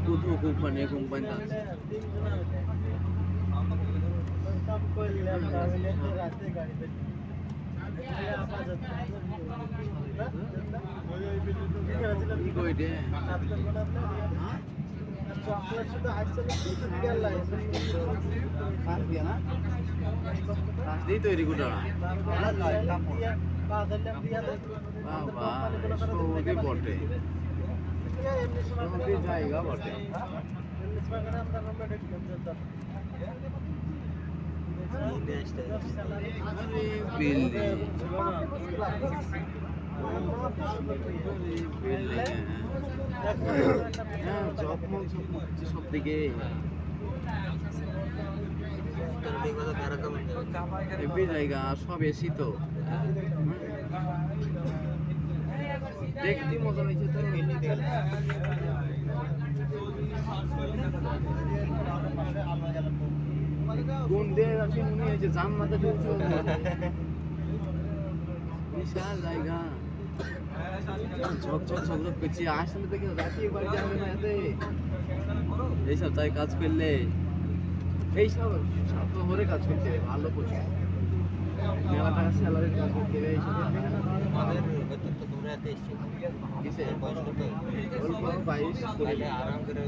কোথাও কোম্পানি তৈরি করে বটে জায়গা বটে সব দিকে জায়গা সব এসি তো দেখতে মজা হয়েছে তো কোন দিয়ে আছে মনে হয়েছে জাম মাথা ঢুকছে বিশাল জায়গা ঝকঝক ঝকঝক করছি আসলে তো কেউ রাতে বাড়ি যাবে না এতে এইসব তাই কাজ করলে এইসব শহরে কাজ করতে হবে ভালো প্রচুর মেলা টাকা স্যালারির কাজ করতে হবে এইসব আরাম করে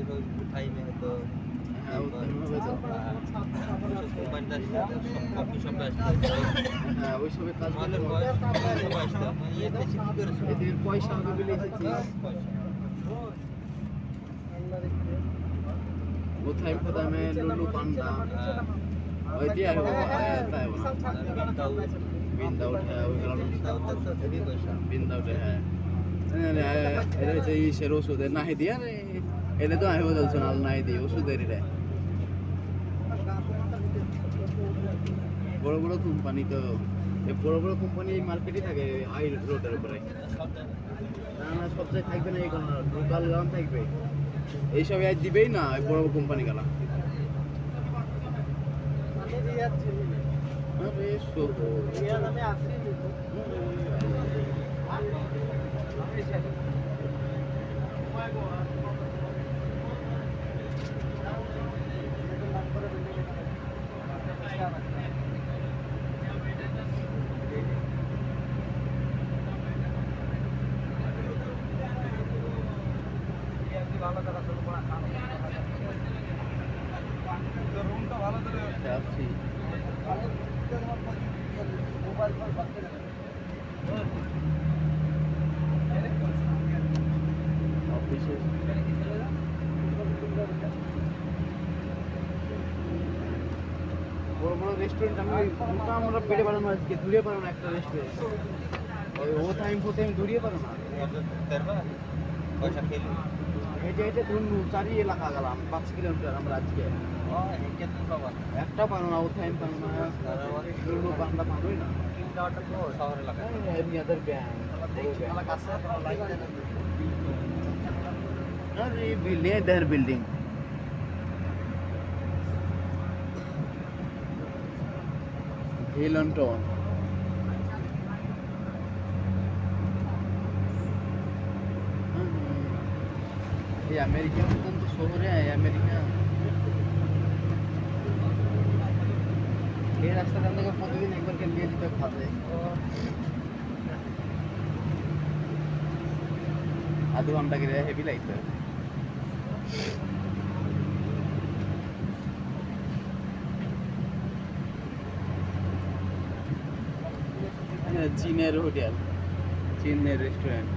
ওইসবের কাজ পয়সা হবে বলে এসেছি কোথায় কোথায় লুলু পান্ডা ওই দিয়ে বিন্দা উঠে বিন্দা উঠে হ্যাঁ এটা হচ্ছে ইসের ওষুধের নাহি দিয়ে এটা তো আমি বলছো না নাহি দিয়ে ওষুধের এটা বড় বড় কোম্পানি তো বড় বড় কোম্পানি এই মার্কেটে থাকে হাই রোডের উপরে না সব জায়গায় থাকবে না এই লোকাল গ্রাম থাকবে এইসব আজ দিবেই না বড় বড় কোম্পানি গেলা বড় বড় রেস্টুরেন্ট আমরা পেটে পারো না আজকে দূরে পারো না একটা রেস্টুরেন্ট ও টাইম দূরিয়ে পারো না হেঁটে হেঁটে ধরুন চারি এলাকা গেলাম 5 কিলোমিটার আমরা আজকে একটা পারো না ও টাইম পারো না বাংলা পারোই না শহর এলাকা এমনিদের ব্যাংক বিল্ডিং হিলন্টন এই আমেরিকা মতন তো শহরে আমেরিকা এই রাস্তাটা থেকে প্রতিদিন একবার কে নিয়ে যেতে খাবে আধ ঘন্টা করে হেভি লাগতো চীনের হোটেল চীনের রেস্টুরেন্ট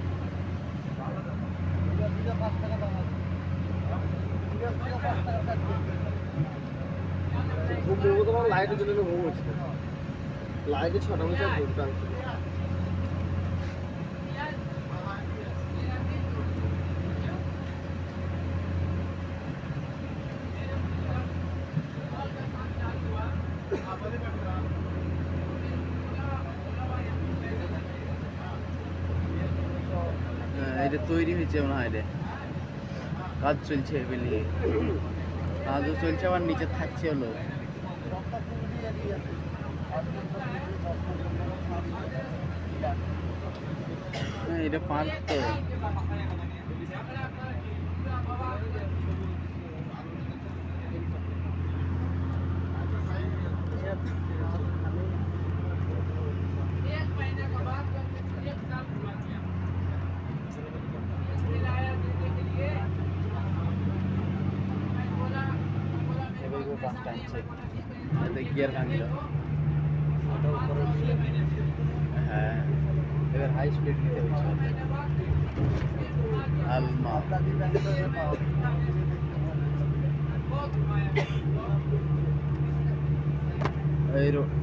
তোমার লাইটের জন্য ঘুম হচ্ছে লাইটে 6টা বছর ঘুরতে এটা তৈরি হয়েছে মনে হয় রে, কাজ চলছে বিল্ডিং, কাজও চলছে আবার নিচে থাকছে হলো। এটা পার্ক তো, বাস টানছে, এতে গিয়ার ভাঙল। হ্যাঁ, এবার হাই স্পিড নিতে হচ্ছে। আলমা এই